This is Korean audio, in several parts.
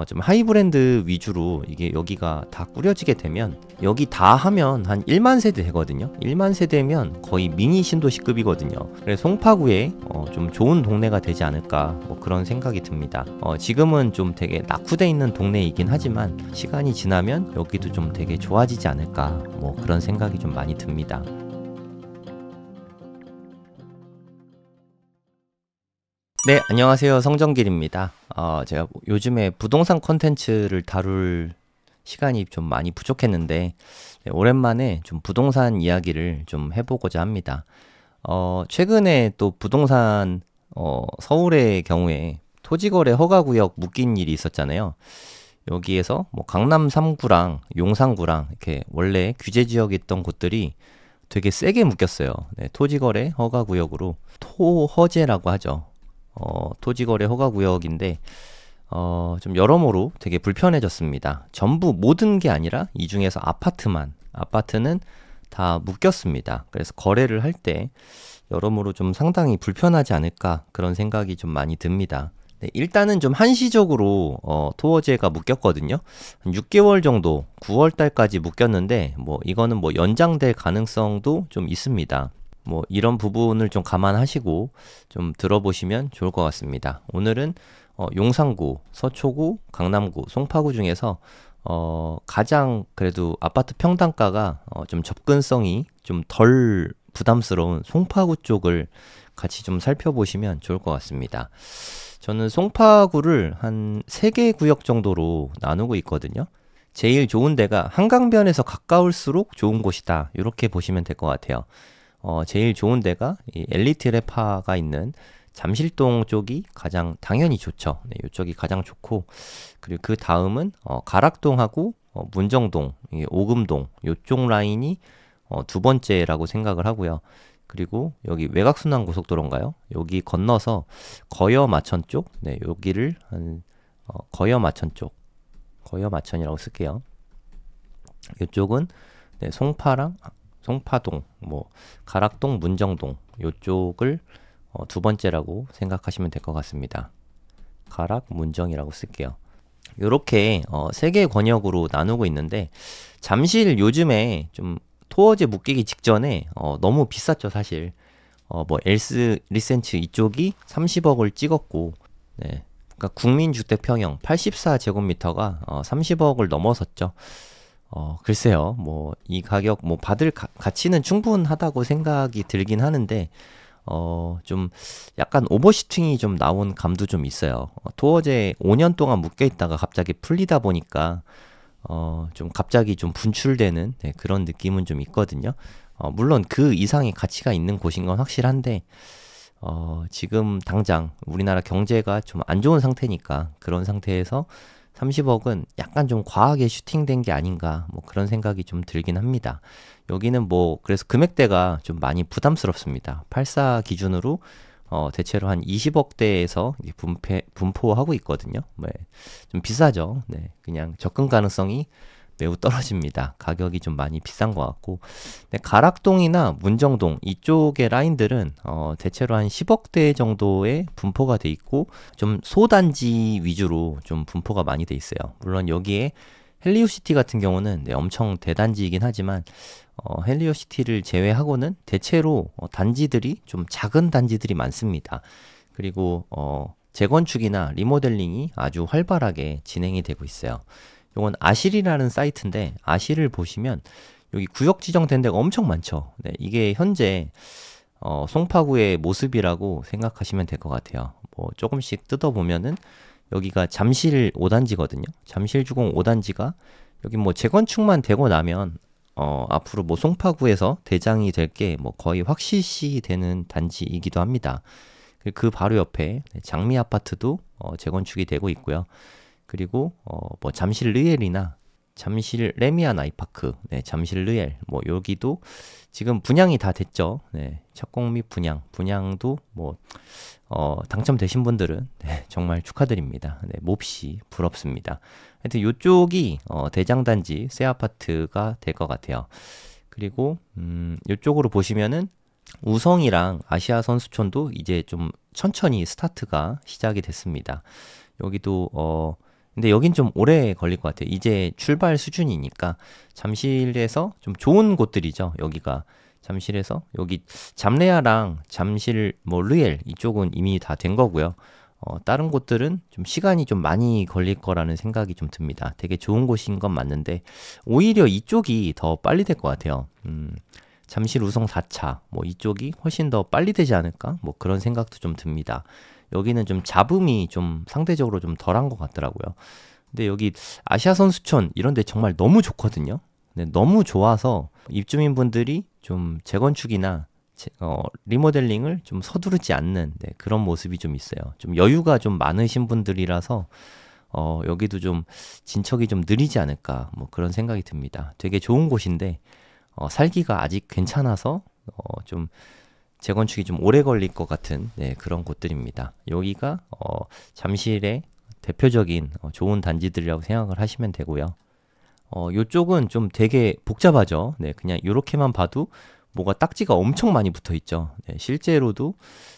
좀 하이브랜드 위주로 이게 여기가 다 꾸려지게 되면 여기 다 하면 한 1만 세대 되거든요. 1만 세대면 거의 미니 신도시급이거든요. 그래서 송파구에 좀 좋은 동네가 되지 않을까 뭐 그런 생각이 듭니다. 지금은 좀 되게 낙후돼 있는 동네이긴 하지만 시간이 지나면 여기도 좀 되게 좋아지지 않을까 뭐 그런 생각이 좀 많이 듭니다. 네, 안녕하세요. 성정길입니다. 제가 요즘에 부동산 콘텐츠를 다룰 시간이 좀 많이 부족했는데, 네, 오랜만에 좀 부동산 이야기를 좀 해보고자 합니다. 최근에 또 부동산, 서울의 경우에 토지거래 허가구역 묶인 일이 있었잖아요. 여기에서 뭐 강남 3구랑 용산구랑 이렇게 원래 규제 지역에 있던 곳들이 되게 세게 묶였어요. 네, 토지거래 허가구역으로 토허제라고 하죠. 토지거래 허가구역인데 좀 여러모로 되게 불편해졌습니다. 전부 모든 게 아니라 이 중에서 아파트는 다 묶였습니다. 그래서 거래를 할 때 여러모로 좀 상당히 불편하지 않을까 그런 생각이 좀 많이 듭니다. 네, 일단은 좀 한시적으로 토어제가 묶였거든요. 한 6개월 정도 9월 달까지 묶였는데 뭐 이거는 뭐 연장될 가능성도 좀 있습니다. 뭐 이런 부분을 좀 감안하시고 좀 들어보시면 좋을 것 같습니다. 오늘은 용산구, 서초구, 강남구, 송파구 중에서 가장 그래도 아파트 평당가가 좀 접근성이 좀 덜 부담스러운 송파구 쪽을 같이 좀 살펴보시면 좋을 것 같습니다. 저는 송파구를 한 3개 구역 정도로 나누고 있거든요. 제일 좋은 데가 한강변에서 가까울수록 좋은 곳이다. 이렇게 보시면 될 것 같아요. 제일 좋은 데가 이 엘리트 레파가 있는 잠실동 쪽이 가장 당연히 좋죠. 네, 이쪽이 가장 좋고, 그리고 그 다음은 가락동하고 문정동, 오금동 이쪽 라인이 두 번째라고 생각을 하고요. 그리고 여기 외곽순환 고속도로인가요? 여기 건너서 거여마천 쪽, 네, 여기를 한 거여마천 쪽, 거여마천이라고 쓸게요. 이쪽은 네, 송파동, 뭐 가락동, 문정동 이쪽을 두 번째라고 생각하시면 될 것 같습니다. 가락, 문정이라고 쓸게요. 이렇게 세 개의 권역으로 나누고 있는데 잠실 요즘에 좀 토어제 묶이기 직전에 너무 비쌌죠 사실. 뭐 엘스 리센츠 이쪽이 30억을 찍었고, 네, 그러니까 국민주택평형 84제곱미터가 30억을 넘어섰죠. 글쎄요, 뭐, 이 가격, 뭐, 받을 가치는 충분하다고 생각이 들긴 하는데, 좀, 약간 오버슈팅이 좀 나온 감도 좀 있어요. 토어제 5년 동안 묶여있다가 갑자기 풀리다 보니까, 좀 갑자기 좀 분출되는 네, 그런 느낌은 좀 있거든요. 물론 그 이상의 가치가 있는 곳인 건 확실한데, 지금 당장 우리나라 경제가 좀 안 좋은 상태니까 그런 상태에서 30억은 약간 좀 과하게 슈팅된 게 아닌가 뭐 그런 생각이 좀 들긴 합니다. 여기는 뭐 그래서 금액대가 좀 많이 부담스럽습니다. 84 기준으로 대체로 한 20억대에서 분포하고 있거든요. 네, 좀 비싸죠. 네, 그냥 접근 가능성이 매우 떨어집니다. 가격이 좀 많이 비싼 것 같고, 네, 가락동이나 문정동 이쪽의 라인들은 대체로 한 10억대 정도의 분포가 돼 있고 좀 소단지 위주로 좀 분포가 많이 돼 있어요. 물론 여기에 헬리오시티 같은 경우는 네, 엄청 대단지이긴 하지만 헬리오시티를 제외하고는 대체로 단지들이 좀 작은 단지들이 많습니다. 그리고 재건축이나 리모델링이 아주 활발하게 진행이 되고 있어요. 이건 아실이라는 사이트인데 아실을 보시면 여기 구역 지정된 데가 엄청 많죠. 네, 이게 현재 송파구의 모습이라고 생각하시면 될 것 같아요. 뭐 조금씩 뜯어보면은 여기가 잠실 5단지거든요. 잠실주공 5단지가 여기 뭐 재건축만 되고 나면 앞으로 뭐 송파구에서 대장이 될 게 뭐 거의 확실시 되는 단지이기도 합니다. 그 바로 옆에 장미 아파트도 재건축이 되고 있고요. 그리고 뭐 잠실 르엘이나 잠실 레미안 아이파크, 네, 잠실 르엘, 뭐 여기도 지금 분양이 다 됐죠. 네, 착공 및 분양도 뭐 당첨되신 분들은 네, 정말 축하드립니다. 네, 몹시 부럽습니다. 하여튼 이쪽이 대장단지 새 아파트가 될 것 같아요. 그리고 이쪽으로 보시면은 우성이랑 아시아 선수촌도 이제 좀 천천히 스타트가 시작이 됐습니다. 여기도 근데 여긴 좀 오래 걸릴 것 같아요. 이제 출발 수준이니까 잠실에서 좀 좋은 곳들이죠. 여기가 잠실에서 여기 잠레아랑 잠실 뭐 르엘 이쪽은 이미 다 된 거고요. 다른 곳들은 좀 시간이 좀 많이 걸릴 거라는 생각이 좀 듭니다. 되게 좋은 곳인 건 맞는데 오히려 이쪽이 더 빨리 될 것 같아요. 잠실 우성 4차 뭐 이쪽이 훨씬 더 빨리 되지 않을까? 뭐 그런 생각도 좀 듭니다. 여기는 좀 잡음이 좀 상대적으로 좀 덜한 것 같더라고요. 근데 여기 아시아 선수촌 이런 데 정말 너무 좋거든요. 근데 너무 좋아서 입주민분들이 좀 재건축이나 리모델링을 좀 서두르지 않는 그런 모습이 좀 있어요. 좀 여유가 좀 많으신 분들이라서 여기도 좀 진척이 좀 느리지 않을까 뭐 그런 생각이 듭니다. 되게 좋은 곳인데 살기가 아직 괜찮아서 좀 재건축이 좀 오래 걸릴 것 같은 그런 곳들입니다. 여기가 잠실의 대표적인 좋은 단지들이라고 생각을 하시면 되고요. 요쪽은 좀 되게 복잡하죠. 그냥 이렇게만 봐도 뭐가 딱지가 엄청 많이 붙어 있죠. 실제로도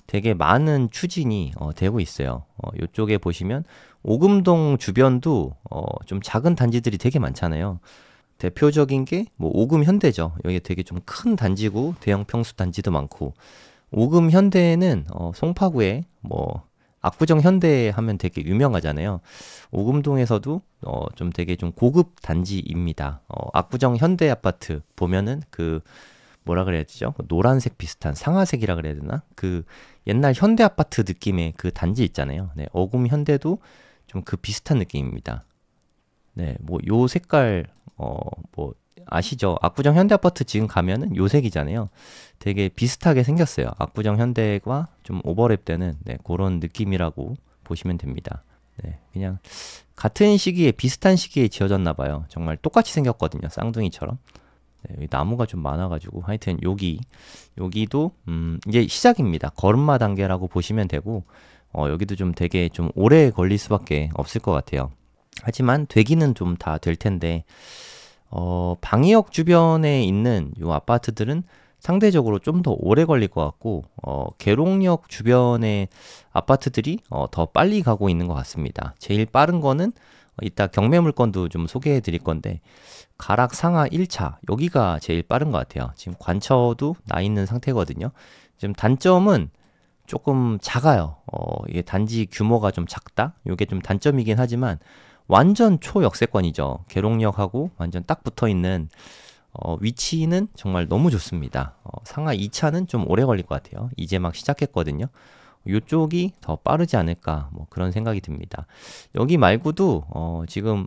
되게 많은 추진이 되고 있어요. 요쪽에 보시면 오금동 주변도 좀 작은 단지들이 되게 많잖아요. 대표적인 게 뭐 오금 현대죠. 여기 되게 좀 큰 단지고 대형 평수 단지도 많고 오금 현대는 송파구에 뭐 압구정 현대 하면 되게 유명하잖아요. 오금동에서도 좀 되게 좀 고급 단지입니다. 압구정 현대 아파트 보면은 그 뭐라 그래야 되죠? 노란색 비슷한 상아색이라 그래야 되나? 그 옛날 현대 아파트 느낌의 그 단지 있잖아요. 오금 현대도 좀 그 비슷한 느낌입니다. 뭐 요 색깔 뭐 아시죠? 압구정 현대 아파트 지금 가면은 요 색이잖아요. 되게 비슷하게 생겼어요. 압구정 현대가 좀 오버랩되는 그런 느낌이라고 보시면 됩니다. 그냥 같은 시기에 비슷한 시기에 지어졌나 봐요. 정말 똑같이 생겼거든요. 쌍둥이처럼. 여기 나무가 좀 많아가지고 하여튼 여기도 이제 시작입니다. 걸음마 단계라고 보시면 되고 여기도 좀 되게 좀 오래 걸릴 수밖에 없을 것 같아요. 하지만 되기는 좀 다 될 텐데 방이역 주변에 있는 요 아파트들은 상대적으로 좀 더 오래 걸릴 것 같고 계룡역 주변의 아파트들이 더 빨리 가고 있는 것 같습니다. 제일 빠른 거는 이따 경매 물건도 좀 소개해 드릴 건데 가락 상하 1차 여기가 제일 빠른 것 같아요. 지금 관처도 나 있는 상태거든요. 지금 단점은 조금 작아요. 이게 단지 규모가 좀 작다. 이게 좀 단점이긴 하지만 완전 초역세권이죠. 계룡역하고 완전 딱 붙어 있는 위치는 정말 너무 좋습니다. 상하 2차는 좀 오래 걸릴 것 같아요. 이제 막 시작했거든요. 이쪽이 더 빠르지 않을까 뭐 그런 생각이 듭니다. 여기 말고도 지금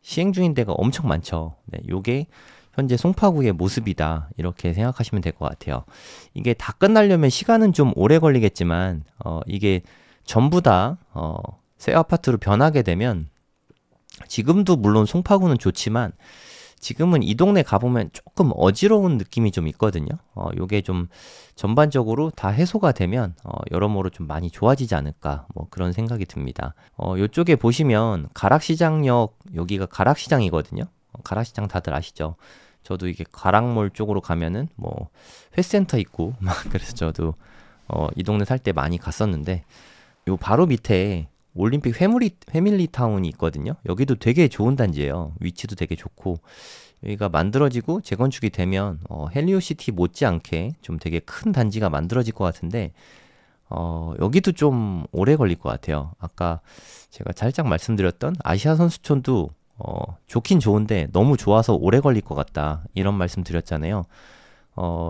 시행 중인 데가 엄청 많죠. 요게 현재 송파구의 모습이다 이렇게 생각하시면 될 것 같아요. 이게 다 끝나려면 시간은 좀 오래 걸리겠지만 이게 전부 다 새 아파트로 변하게 되면 지금도 물론 송파구는 좋지만 지금은 이 동네 가보면 조금 어지러운 느낌이 좀 있거든요. 요게 좀 전반적으로 다 해소가 되면 여러모로 좀 많이 좋아지지 않을까 뭐 그런 생각이 듭니다. 요쪽에 보시면 가락시장역 여기가 가락시장이거든요. 가락시장 다들 아시죠? 저도 이게 가락몰 쪽으로 가면은 뭐 회센터 있고 막 그래서 저도 이 동네 살 때 많이 갔었는데 요 바로 밑에 올림픽 패밀리 타운이 있거든요. 여기도 되게 좋은 단지예요. 위치도 되게 좋고 여기가 만들어지고 재건축이 되면 헬리오시티 못지않게 좀 되게 큰 단지가 만들어질 것 같은데 여기도 좀 오래 걸릴 것 같아요. 아까 제가 살짝 말씀드렸던 아시아 선수촌도 좋긴 좋은데 너무 좋아서 오래 걸릴 것 같다 이런 말씀 드렸잖아요.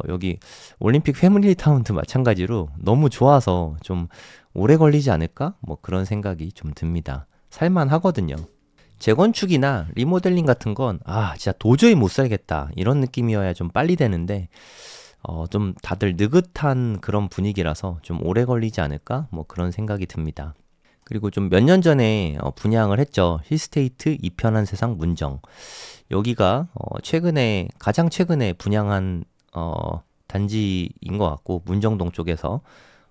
여기 올림픽 패밀리 타운도 마찬가지로 너무 좋아서 좀 오래 걸리지 않을까? 뭐 그런 생각이 좀 듭니다. 살만 하거든요. 재건축이나 리모델링 같은 건 진짜 도저히 못 살겠다 이런 느낌이어야 좀 빨리 되는데 좀 다들 느긋한 그런 분위기라서 좀 오래 걸리지 않을까? 뭐 그런 생각이 듭니다. 그리고 좀 몇 년 전에 분양을 했죠. 힐스테이트 이편한 세상 문정. 여기가 가장 최근에 분양한 단지인 것 같고 문정동 쪽에서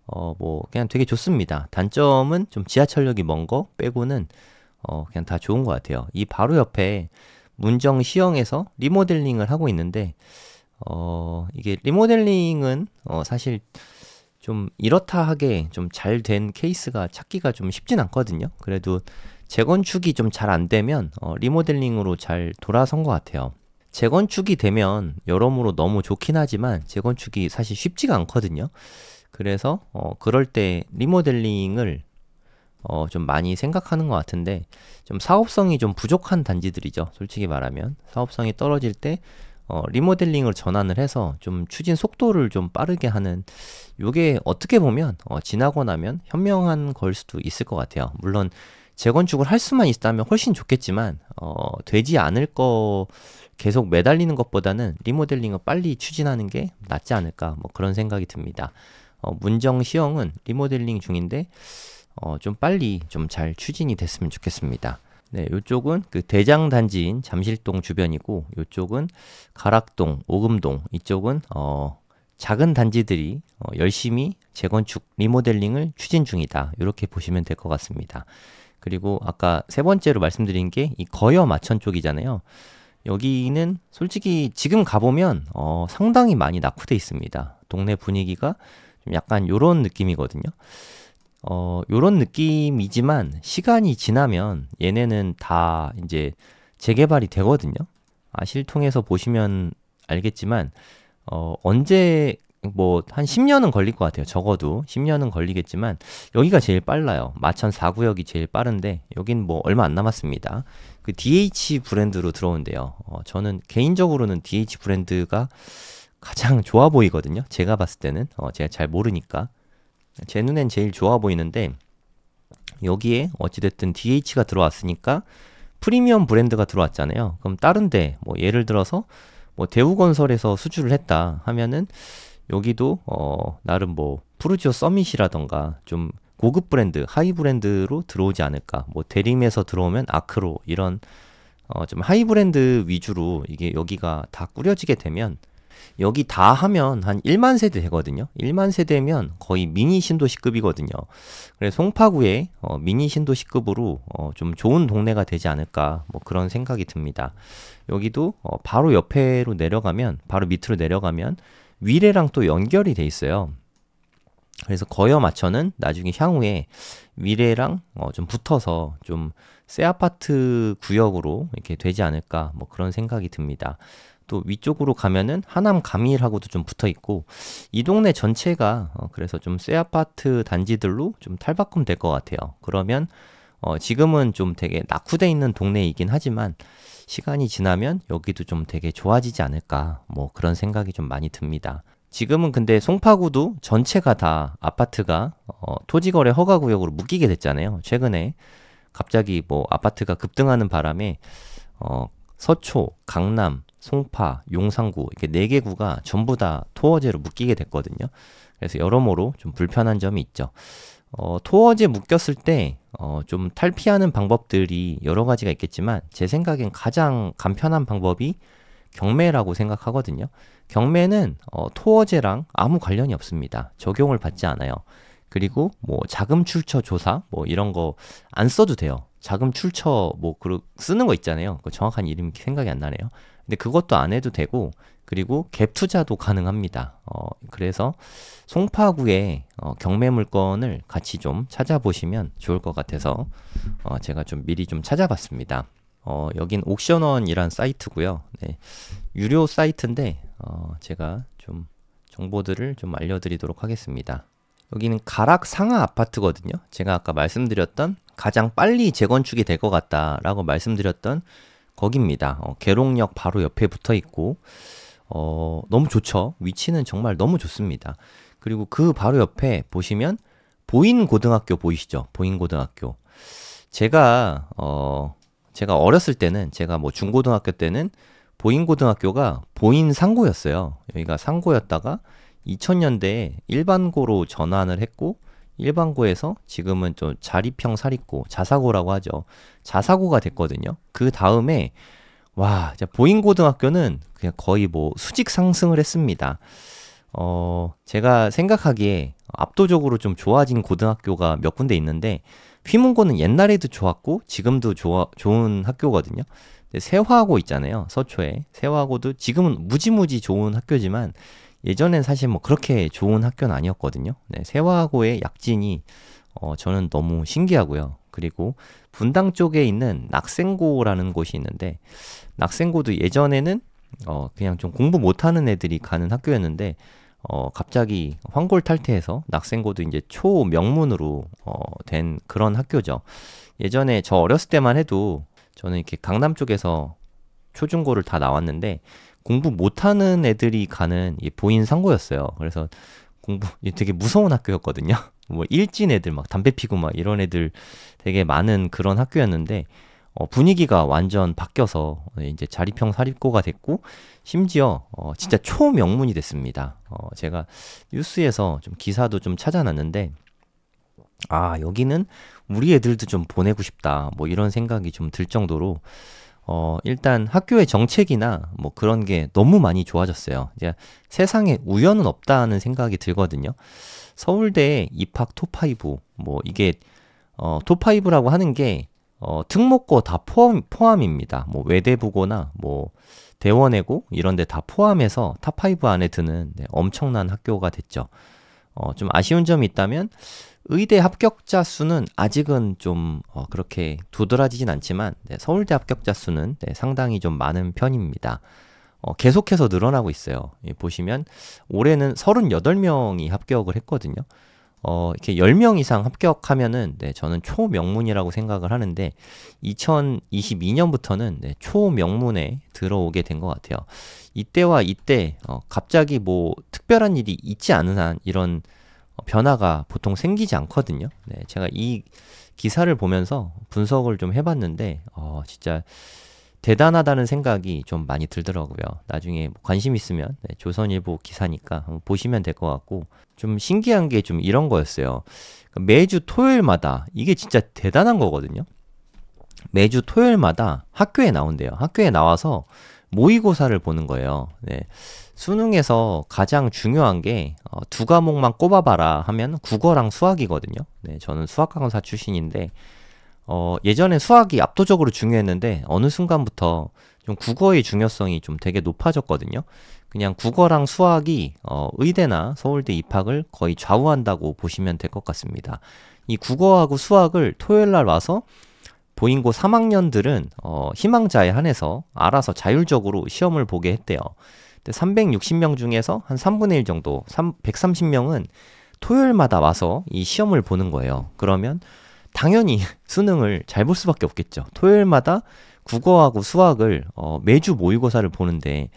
뭐 그냥 되게 좋습니다. 단점은 좀 지하철역이 먼 거 빼고는 그냥 다 좋은 것 같아요. 이 바로 옆에 문정시형에서 리모델링을 하고 있는데 이게 리모델링은 사실 좀 이렇다 하게 좀 잘 된 케이스가 찾기가 좀 쉽진 않거든요. 그래도 재건축이 좀 잘 안 되면 리모델링으로 잘 돌아선 것 같아요. 재건축이 되면 여러모로 너무 좋긴 하지만 재건축이 사실 쉽지가 않거든요. 그래서 그럴 때 리모델링을 좀 많이 생각하는 것 같은데, 좀 사업성이 좀 부족한 단지들이죠. 솔직히 말하면 사업성이 떨어질 때 리모델링을 전환을 해서 좀 추진 속도를 좀 빠르게 하는, 요게 어떻게 보면 지나고 나면 현명한 걸 수도 있을 것 같아요. 물론 재건축을 할 수만 있다면 훨씬 좋겠지만 되지 않을 거 계속 매달리는 것보다는 리모델링을 빨리 추진하는 게 낫지 않을까, 뭐 그런 생각이 듭니다. 문정 시형은 리모델링 중인데 좀 빨리 좀 잘 추진이 됐으면 좋겠습니다. 네, 요쪽은 그 대장 단지인 잠실동 주변이고, 요쪽은 가락동, 오금동, 이쪽은 작은 단지들이 열심히 재건축 리모델링을 추진 중이다. 이렇게 보시면 될 것 같습니다. 그리고 아까 세 번째로 말씀드린 게 이 거여 마천 쪽이잖아요. 여기는 솔직히 지금 가보면 상당히 많이 낙후돼 있습니다. 동네 분위기가 좀 약간 요런 느낌이거든요. 요런 느낌이지만 시간이 지나면 얘네는 다 이제 재개발이 되거든요. 아실통해서 보시면 알겠지만 언제 뭐 한 10년은 걸릴 것 같아요. 적어도 10년은 걸리겠지만 여기가 제일 빨라요. 마천 4구역이 제일 빠른데 여긴 뭐 얼마 안 남았습니다. 그 DH 브랜드로 들어온대요. 저는 개인적으로는 DH 브랜드가 가장 좋아 보이거든요. 제가 봤을 때는 제가 잘 모르니까 제 눈엔 제일 좋아 보이는데, 여기에 어찌됐든 DH가 들어왔으니까 프리미엄 브랜드가 들어왔잖아요. 그럼 다른데 뭐 예를 들어서 뭐 대우건설에서 수주를 했다 하면은 여기도 나름 뭐 푸르지오 서밋이라던가 좀 고급 브랜드, 하이 브랜드로 들어오지 않을까. 뭐 대림에서 들어오면 아크로, 이런 좀 하이 브랜드 위주로 이게 여기가 다 꾸려지게 되면, 여기 다 하면 한 1만 세대 되거든요. 1만 세대면 거의 미니 신도시급이거든요. 그래서 송파구에 미니 신도시급으로 좀 좋은 동네가 되지 않을까, 뭐 그런 생각이 듭니다. 여기도 바로 옆에로 내려가면, 바로 밑으로 내려가면 위례랑 또 연결이 돼 있어요. 그래서 거여 마천은 나중에 향후에 위례랑 좀 붙어서 좀 새 아파트 구역으로 이렇게 되지 않을까, 뭐 그런 생각이 듭니다. 또 위쪽으로 가면은 하남 감일하고도 좀 붙어 있고, 이 동네 전체가 그래서 좀 새 아파트 단지들로 좀 탈바꿈 될 것 같아요. 그러면 지금은 좀 되게 낙후돼 있는 동네이긴 하지만 시간이 지나면 여기도 좀 되게 좋아지지 않을까, 뭐 그런 생각이 좀 많이 듭니다. 지금은 근데 송파구도 전체가 다 아파트가 토지거래 허가구역으로 묶이게 됐잖아요. 최근에 갑자기 뭐 아파트가 급등하는 바람에 서초, 강남, 송파, 용산구, 이렇게 4개 구가 전부 다 토어제로 묶이게 됐거든요. 그래서 여러모로 좀 불편한 점이 있죠. 토어제 묶였을 때 좀 탈피하는 방법들이 여러 가지가 있겠지만, 제 생각엔 가장 간편한 방법이 경매라고 생각하거든요. 경매는 토어제랑 아무 관련이 없습니다. 적용을 받지 않아요. 그리고 뭐 자금 출처 조사 뭐 이런 거 안 써도 돼요. 자금 출처 뭐 쓰는 거 있잖아요. 그 정확한 이름이 생각이 안 나네요. 근데 그것도 안 해도 되고, 그리고 갭 투자도 가능합니다. 그래서 송파구에 경매 물건을 같이 좀 찾아보시면 좋을 것 같아서 제가 좀 미리 좀 찾아봤습니다. 여긴 옥션원이란 사이트고요. 네, 유료 사이트인데 제가 좀 정보들을 좀 알려드리도록 하겠습니다. 여기는 가락 상하 아파트거든요. 제가 아까 말씀드렸던 가장 빨리 재건축이 될 것 같다라고 말씀드렸던 거기입니다. 계룡역 바로 옆에 붙어 있고 너무 좋죠. 위치는 정말 너무 좋습니다. 그리고 그 바로 옆에 보시면 보인고등학교 보이시죠? 보인고등학교. 제가 어렸을 때는, 제가 뭐 중고등학교 때는 보인고등학교가 보인상고였어요. 여기가 상고였다가 2000년대에 일반고로 전환을 했고, 일반고에서 지금은 좀 자립형 사립고, 자사고라고 하죠. 자사고가 됐거든요. 그 다음에 와, 보인고등학교는 그냥 거의 뭐 수직 상승을 했습니다. 제가 생각하기에 압도적으로 좀 좋아진 고등학교가 몇 군데 있는데, 휘문고는 옛날에도 좋았고 지금도 좋은 학교거든요. 세화고 있잖아요. 서초에 세화고도 지금은 무지무지 좋은 학교지만 예전엔 사실 뭐 그렇게 좋은 학교는 아니었거든요. 네, 세화고의 약진이 저는 너무 신기하고요. 그리고 분당 쪽에 있는 낙생고라는 곳이 있는데, 낙생고도 예전에는 그냥 좀 공부 못하는 애들이 가는 학교였는데, 갑자기 황골탈퇴해서 낙생고도 이제 초명문으로 된 그런 학교죠. 예전에 저 어렸을 때만 해도 저는 이렇게 강남 쪽에서 초중고를 다 나왔는데, 공부 못하는 애들이 가는 보인 상고였어요. 그래서 되게 무서운 학교였거든요. 뭐 일진 애들 막 담배 피고 막 이런 애들 되게 많은 그런 학교였는데, 분위기가 완전 바뀌어서 이제 자립형 사립고가 됐고, 심지어 진짜 초명문이 됐습니다. 제가 뉴스에서 좀 기사도 좀 찾아놨는데, 아, 여기는 우리 애들도 좀 보내고 싶다, 뭐 이런 생각이 좀 들 정도로 일단 학교의 정책이나 뭐 그런 게 너무 많이 좋아졌어요. 이제 세상에 우연은 없다는 생각이 들거든요. 서울대 입학 톱5, 뭐 이게 톱5라고 하는 게 특목고 다 포함입니다. 뭐 외대부고나 뭐 대원외고 이런 데 다 포함해서 탑5 안에 드는 엄청난 학교가 됐죠. 좀 아쉬운 점이 있다면 의대 합격자 수는 아직은 좀 그렇게 두드러지진 않지만 서울대 합격자 수는 상당히 좀 많은 편입니다. 계속해서 늘어나고 있어요. 보시면 올해는 38명이 합격을 했거든요. 이렇게 10명 이상 합격하면은 저는 초명문이라고 생각을 하는데 2022년부터는 초명문에 들어오게 된 것 같아요. 이때와 이때 갑자기 뭐 특별한 일이 있지 않은 한 이런 변화가 보통 생기지 않거든요. 제가 이 기사를 보면서 분석을 좀 해봤는데 진짜 대단하다는 생각이 좀 많이 들더라고요. 나중에 관심 있으면 조선일보 기사니까 한번 보시면 될 것 같고, 좀 신기한 게 좀 이런 거였어요. 매주 토요일마다, 이게 진짜 대단한 거거든요. 매주 토요일마다 학교에 나온대요. 학교에 나와서 모의고사를 보는 거예요. 수능에서 가장 중요한 게 두 과목만 꼽아봐라 하면 국어랑 수학이거든요. 저는 수학 강사 출신인데 예전에 수학이 압도적으로 중요했는데 어느 순간부터 좀 국어의 중요성이 좀 되게 높아졌거든요. 그냥 국어랑 수학이 의대나 서울대 입학을 거의 좌우한다고 보시면 될 것 같습니다. 이 국어하고 수학을 토요일 날 와서 보인고 3학년들은 희망자에 한해서 알아서 자율적으로 시험을 보게 했대요. 360명 중에서 한 3분의 1 정도, 130명은 토요일마다 와서 이 시험을 보는 거예요. 그러면 당연히 수능을 잘 볼 수밖에 없겠죠. 토요일마다 국어하고 수학을 매주 모의고사를 보는데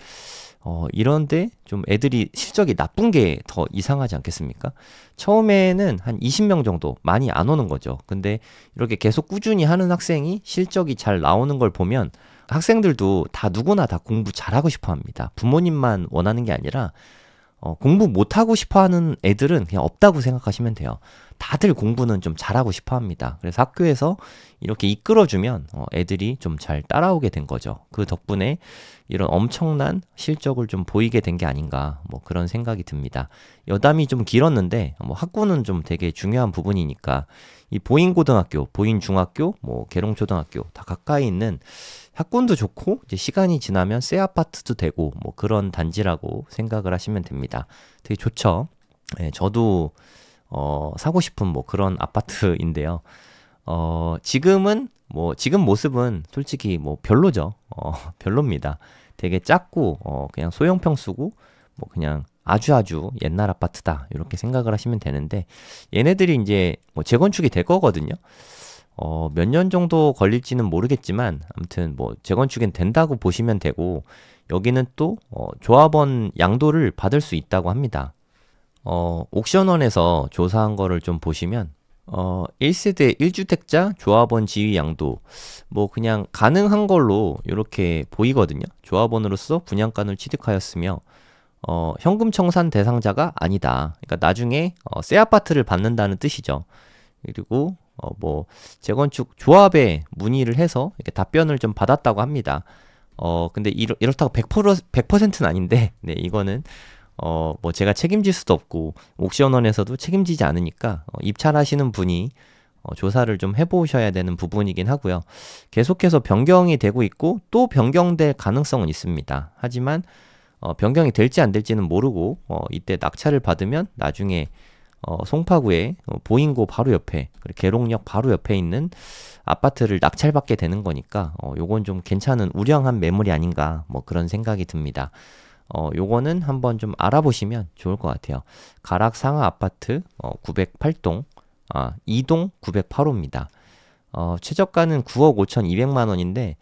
이런데 좀 애들이 실적이 나쁜 게 더 이상하지 않겠습니까? 처음에는 한 20명 정도, 많이 안 오는 거죠. 근데 이렇게 계속 꾸준히 하는 학생이 실적이 잘 나오는 걸 보면 학생들도 다 누구나 다 공부 잘하고 싶어 합니다. 부모님만 원하는 게 아니라 공부 못하고 싶어 하는 애들은 그냥 없다고 생각하시면 돼요. 다들 공부는 좀 잘하고 싶어 합니다. 그래서 학교에서 이렇게 이끌어주면 애들이 좀 잘 따라오게 된 거죠. 그 덕분에 이런 엄청난 실적을 좀 보이게 된 게 아닌가, 뭐 그런 생각이 듭니다. 여담이 좀 길었는데 뭐 학구는 좀 되게 중요한 부분이니까 이 보인고등학교, 보인중학교, 뭐 계룡초등학교 다 가까이 있는 학군도 좋고 이제 시간이 지나면 새 아파트도 되고 뭐 그런 단지라고 생각을 하시면 됩니다. 되게 좋죠. 저도 사고 싶은 뭐 그런 아파트인데요. 지금 모습은 솔직히 뭐 별로죠. 별로입니다. 되게 작고 그냥 소형 평수고 뭐 그냥 아주 옛날 아파트다 이렇게 생각을 하시면 되는데, 얘네들이 이제 뭐 재건축이 될 거거든요. 몇 년 정도 걸릴지는 모르겠지만 아무튼 뭐 재건축은 된다고 보시면 되고, 여기는 또 조합원 양도를 받을 수 있다고 합니다. 옥션원에서 조사한 거를 좀 보시면 1세대 1주택자 조합원 지위 양도 뭐 그냥 가능한 걸로 이렇게 보이거든요. 조합원으로서 분양권을 취득하였으며 현금 청산 대상자가 아니다. 그러니까 나중에 새 아파트를 받는다는 뜻이죠. 그리고 뭐 재건축 조합에 문의를 해서 이렇게 답변을 좀 받았다고 합니다. 근데 이렇다고 100%는 아닌데, 이거는 뭐 제가 책임질 수도 없고 옥션원에서도 책임지지 않으니까 입찰하시는 분이 조사를 좀 해보셔야 되는 부분이긴 하고요. 계속해서 변경이 되고 있고 또 변경될 가능성은 있습니다. 하지만 변경이 될지 안 될지는 모르고 이때 낙찰을 받으면 나중에 송파구에 보인고 바로 옆에, 그리고 계룡역 바로 옆에 있는 아파트를 낙찰받게 되는 거니까 요건 좀 괜찮은 우량한 매물이 아닌가 뭐 그런 생각이 듭니다. 요거는 한번 좀 알아보시면 좋을 것 같아요. 가락 상하 아파트 908동 2동 908호입니다. 최저가는 9억 5,200만 원인데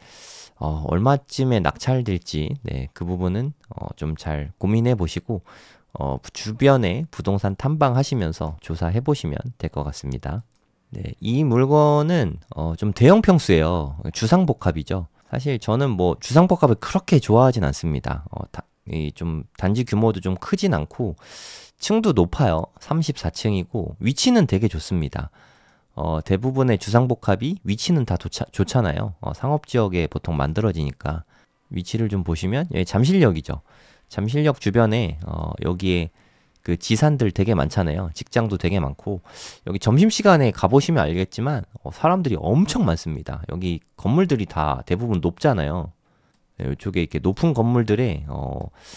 얼마쯤에 낙찰될지 네, 그 부분은 좀 잘 고민해 보시고 주변에 부동산 탐방하시면서 조사해 보시면 될 것 같습니다. 네, 이 물건은 좀 대형 평수예요. 주상복합이죠. 사실 저는 뭐 주상복합을 그렇게 좋아하진 않습니다. 좀 단지 규모도 좀 크진 않고 층도 높아요. 34층이고 위치는 되게 좋습니다. 대부분의 주상복합이 위치는 다 좋잖아요. 상업지역에 보통 만들어지니까 위치를 좀 보시면 여기 잠실역이죠. 잠실역 주변에 여기에 그 지산들 되게 많잖아요. 직장도 되게 많고 여기 점심시간에 가보시면 알겠지만 사람들이 엄청 많습니다. 여기 건물들이 다 대부분 높잖아요. 네, 이쪽에 이렇게 높은 건물들에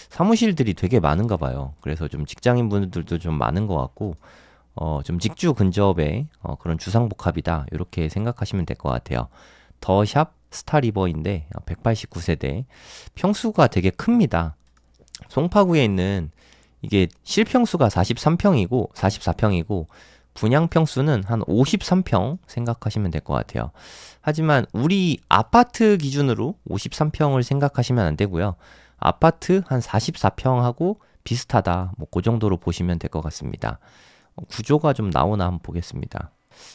사무실들이 되게 많은가 봐요. 그래서 좀 직장인 분들도 좀 많은 것 같고 좀 직주 근접의 그런 주상복합이다 이렇게 생각하시면 될 것 같아요. 더샵 스타리버인데 189세대 평수가 되게 큽니다. 송파구에 있는 이게 실평수가 43평이고 44평이고 분양평수는 한 53평 생각하시면 될 것 같아요. 하지만 우리 아파트 기준으로 53평을 생각하시면 안 되고요. 아파트 한 44평하고 비슷하다. 뭐 그 정도로 보시면 될 것 같습니다. 구조가 좀 나오나 한번 보겠습니다.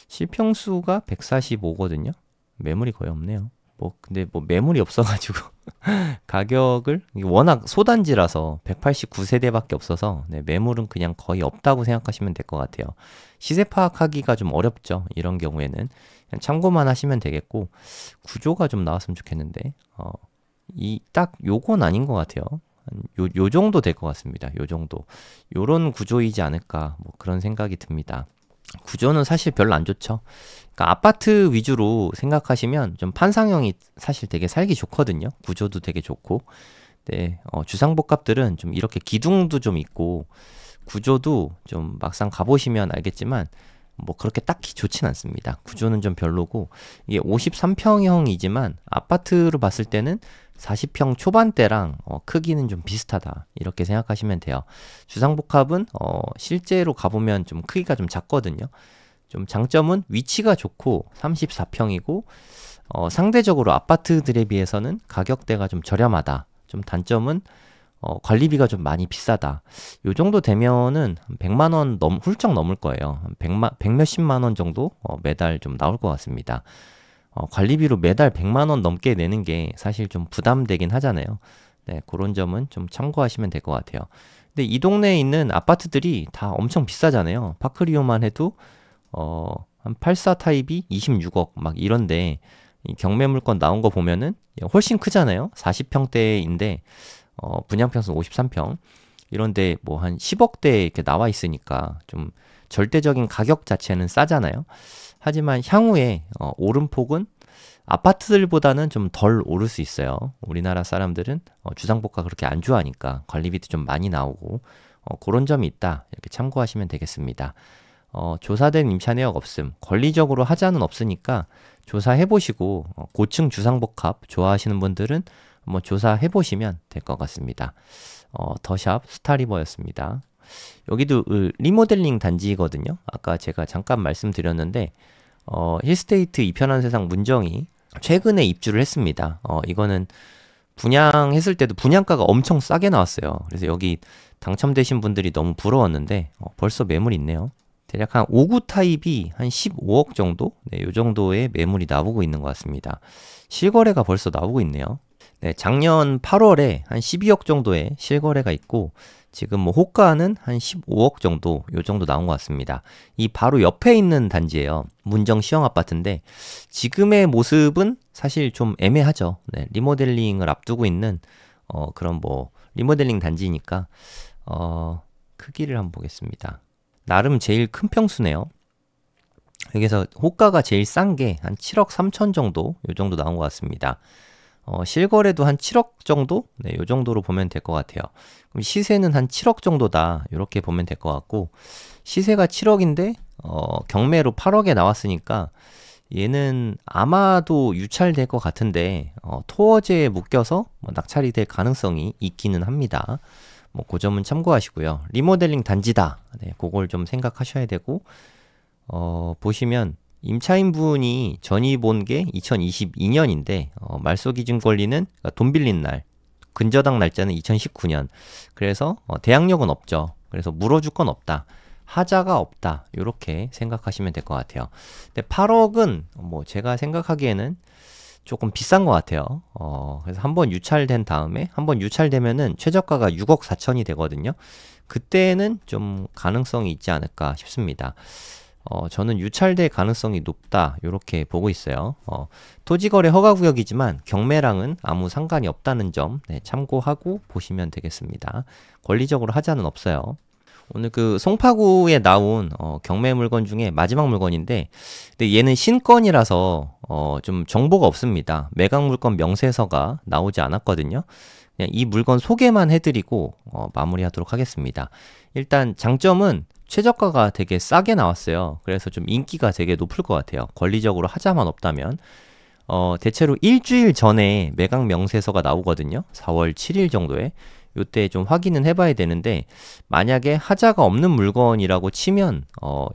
실평수가 145거든요. 매물이 거의 없네요. 근데 매물이 없어가지고 가격을 워낙 소단지라서 189세대밖에 없어서 네, 매물은 그냥 거의 없다고 생각하시면 될 것 같아요. 시세 파악하기가 좀 어렵죠. 이런 경우에는 그냥 참고만 하시면 되겠고 구조가 좀 나왔으면 좋겠는데 딱 요건 아닌 것 같아요. 요 정도 될 것 같습니다. 요 정도. 요런 구조이지 않을까 뭐 그런 생각이 듭니다. 구조는 사실 별로 안 좋죠. 그러니까 아파트 위주로 생각하시면 좀 판상형이 사실 되게 살기 좋거든요. 구조도 되게 좋고. 네, 주상복합들은 좀 이렇게 기둥도 좀 있고 구조도 좀 막상 가보시면 알겠지만 뭐 그렇게 딱히 좋진 않습니다. 구조는 좀 별로고 이게 53평형이지만 아파트로 봤을 때는 40평 초반대랑 크기는 좀 비슷하다 이렇게 생각하시면 돼요. 주상복합은 실제로 가보면 좀 크기가 좀 작거든요. 좀 장점은 위치가 좋고 34평이고 상대적으로 아파트들에 비해서는 가격대가 좀 저렴하다. 좀 단점은 관리비가 좀 많이 비싸다. 요 정도 되면은 100만 원 훌쩍 넘을 거예요. 100 몇십만 원 정도 매달 좀 나올 것 같습니다. 관리비로 매달 100만 원 넘게 내는 게 사실 좀 부담되긴 하잖아요. 네, 그런 점은 좀 참고하시면 될 것 같아요. 근데 이 동네에 있는 아파트들이 다 엄청 비싸잖아요. 파크리오만 해도 한 84 타입이 26억 막 이런데 이 경매 물건 나온 거 보면은 훨씬 크잖아요. 40평대인데 분양평수 53평 이런데 뭐 한 10억대 이렇게 나와 있으니까 좀 절대적인 가격 자체는 싸잖아요. 하지만 향후에 오름폭은 아파트들보다는 좀 덜 오를 수 있어요. 우리나라 사람들은 주상복합 그렇게 안 좋아하니까 관리비도 좀 많이 나오고 그런 점이 있다. 이렇게 참고하시면 되겠습니다. 조사된 임차 내역 없음, 권리적으로 하자는 없으니까 조사해보시고 고층 주상복합 좋아하시는 분들은 한번 조사해보시면 될 것 같습니다. 더샵 스타리버였습니다. 여기도 리모델링 단지거든요. 아까 제가 잠깐 말씀드렸는데 힐스테이트 이편한 세상 문정이 최근에 입주를 했습니다. 이거는 분양했을 때도 분양가가 엄청 싸게 나왔어요. 그래서 여기 당첨되신 분들이 너무 부러웠는데 벌써 매물이 있네요. 대략 한 5구 타입이 한 15억 정도? 네, 요 정도의 매물이 나오고 있는 것 같습니다. 실거래가 벌써 나오고 있네요. 네, 작년 8월에 한 12억 정도의 실거래가 있고 지금 뭐 호가는 한 15억 정도 요 정도 나온 것 같습니다. 이 바로 옆에 있는 단지예요. 문정 시형 아파트인데 지금의 모습은 사실 좀 애매하죠. 네, 리모델링을 앞두고 있는 그런 뭐 리모델링 단지니까 크기를 한번 보겠습니다. 나름 제일 큰 평수네요. 여기서 호가가 제일 싼 게 한 7억 3천 정도 요 정도 나온 것 같습니다. 실거래도 한 7억 정도? 네, 요 정도로 보면 될 것 같아요. 그럼 시세는 한 7억 정도다. 이렇게 보면 될 것 같고, 시세가 7억인데, 경매로 8억에 나왔으니까, 얘는 아마도 유찰될 것 같은데, 토어제에 묶여서 뭐 낙찰이 될 가능성이 있기는 합니다. 뭐, 그 점은 참고하시고요. 리모델링 단지다. 네, 그걸 좀 생각하셔야 되고, 보시면, 임차인분이 전이 본 게 2022년인데, 말소 기준 권리는, 그러니까 돈 빌린 날, 근저당 날짜는 2019년. 그래서, 대항력은 없죠. 그래서 물어줄 건 없다. 하자가 없다. 이렇게 생각하시면 될 것 같아요. 근데 8억은 뭐 제가 생각하기에는 조금 비싼 것 같아요. 그래서 한번 유찰된 다음에 한번 유찰되면은 최저가가 6억 4천이 되거든요. 그때는 좀 가능성이 있지 않을까 싶습니다. 저는 유찰될 가능성이 높다. 이렇게 보고 있어요. 토지거래 허가구역이지만 경매랑은 아무 상관이 없다는 점 네, 참고하고 보시면 되겠습니다. 권리적으로 하자는 없어요. 오늘 그 송파구에 나온 경매 물건 중에 마지막 물건인데, 근데 얘는 신건이라서 좀 정보가 없습니다. 매각 물건 명세서가 나오지 않았거든요. 그냥 이 물건 소개만 해드리고 마무리하도록 하겠습니다. 일단 장점은 최저가가 되게 싸게 나왔어요. 그래서 좀 인기가 되게 높을 것 같아요. 권리적으로 하자만 없다면. 대체로 일주일 전에 매각 명세서가 나오거든요. 4월 7일 정도에. 요때 좀 확인은 해봐야 되는데, 만약에 하자가 없는 물건이라고 치면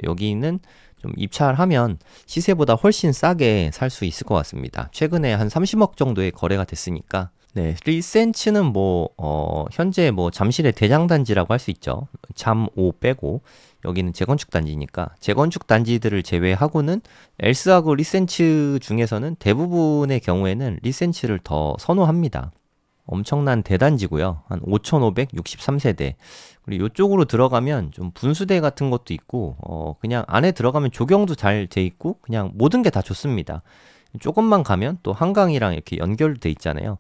여기는 좀 입찰하면 시세보다 훨씬 싸게 살 수 있을 것 같습니다. 최근에 한 30억 정도의 거래가 됐으니까. 네, 리센츠는 뭐 현재 뭐 잠실의 대장단지라고 할 수 있죠. 잠 5 빼고 여기는 재건축 단지니까 재건축 단지들을 제외하고는 엘스하고 리센츠 중에서는 대부분의 경우에는 리센츠를 더 선호합니다. 엄청난 대단지고요. 한 5,563세대. 그리고 이쪽으로 들어가면 좀 분수대 같은 것도 있고, 그냥 안에 들어가면 조경도 잘 돼 있고, 그냥 모든 게 다 좋습니다. 조금만 가면 또 한강이랑 이렇게 연결돼 있잖아요.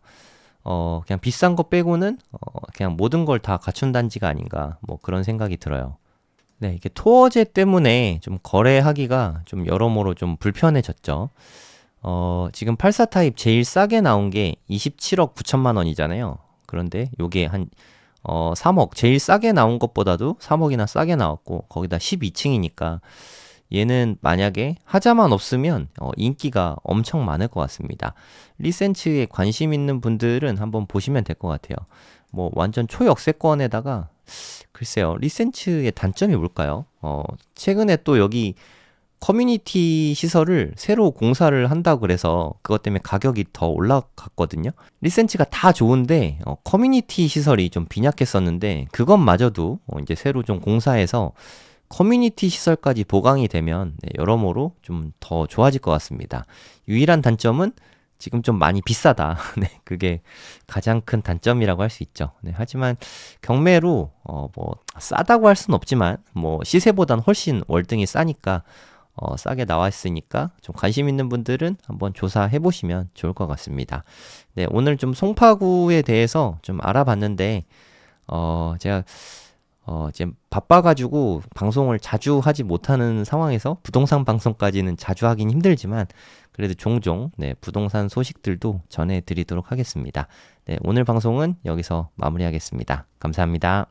그냥 비싼 거 빼고는, 그냥 모든 걸 다 갖춘 단지가 아닌가, 뭐 그런 생각이 들어요. 네, 이게 토어제 때문에 좀 거래하기가 좀 여러모로 좀 불편해졌죠. 지금 84 타입 제일 싸게 나온 게 27억 9천만 원이잖아요. 그런데 요게 한 3억, 제일 싸게 나온 것보다도 3억이나 싸게 나왔고, 거기다 12층이니까 얘는 만약에 하자만 없으면 인기가 엄청 많을 것 같습니다. 리센츠에 관심 있는 분들은 한번 보시면 될 것 같아요. 뭐 완전 초역세권에다가 글쎄요, 리센츠의 단점이 뭘까요? 최근에 또 여기 커뮤니티 시설을 새로 공사를 한다고 그래서 그것 때문에 가격이 더 올라갔거든요. 리센츠가 다 좋은데 커뮤니티 시설이 좀 빈약했었는데 그것마저도 이제 새로 좀 공사해서 커뮤니티 시설까지 보강이 되면 네, 여러모로 좀 더 좋아질 것 같습니다. 유일한 단점은 지금 좀 많이 비싸다. 네, 그게 가장 큰 단점이라고 할 수 있죠. 네, 하지만 경매로 뭐 싸다고 할 수는 없지만 뭐 시세보단 훨씬 월등히 싸니까 싸게 나와 있으니까 좀 관심 있는 분들은 한번 조사해 보시면 좋을 것 같습니다. 네, 오늘 좀 송파구에 대해서 좀 알아봤는데 제가 이제 바빠가지고 방송을 자주 하지 못하는 상황에서 부동산 방송까지는 자주 하긴 힘들지만 그래도 종종 네, 부동산 소식들도 전해드리도록 하겠습니다. 네, 오늘 방송은 여기서 마무리하겠습니다. 감사합니다.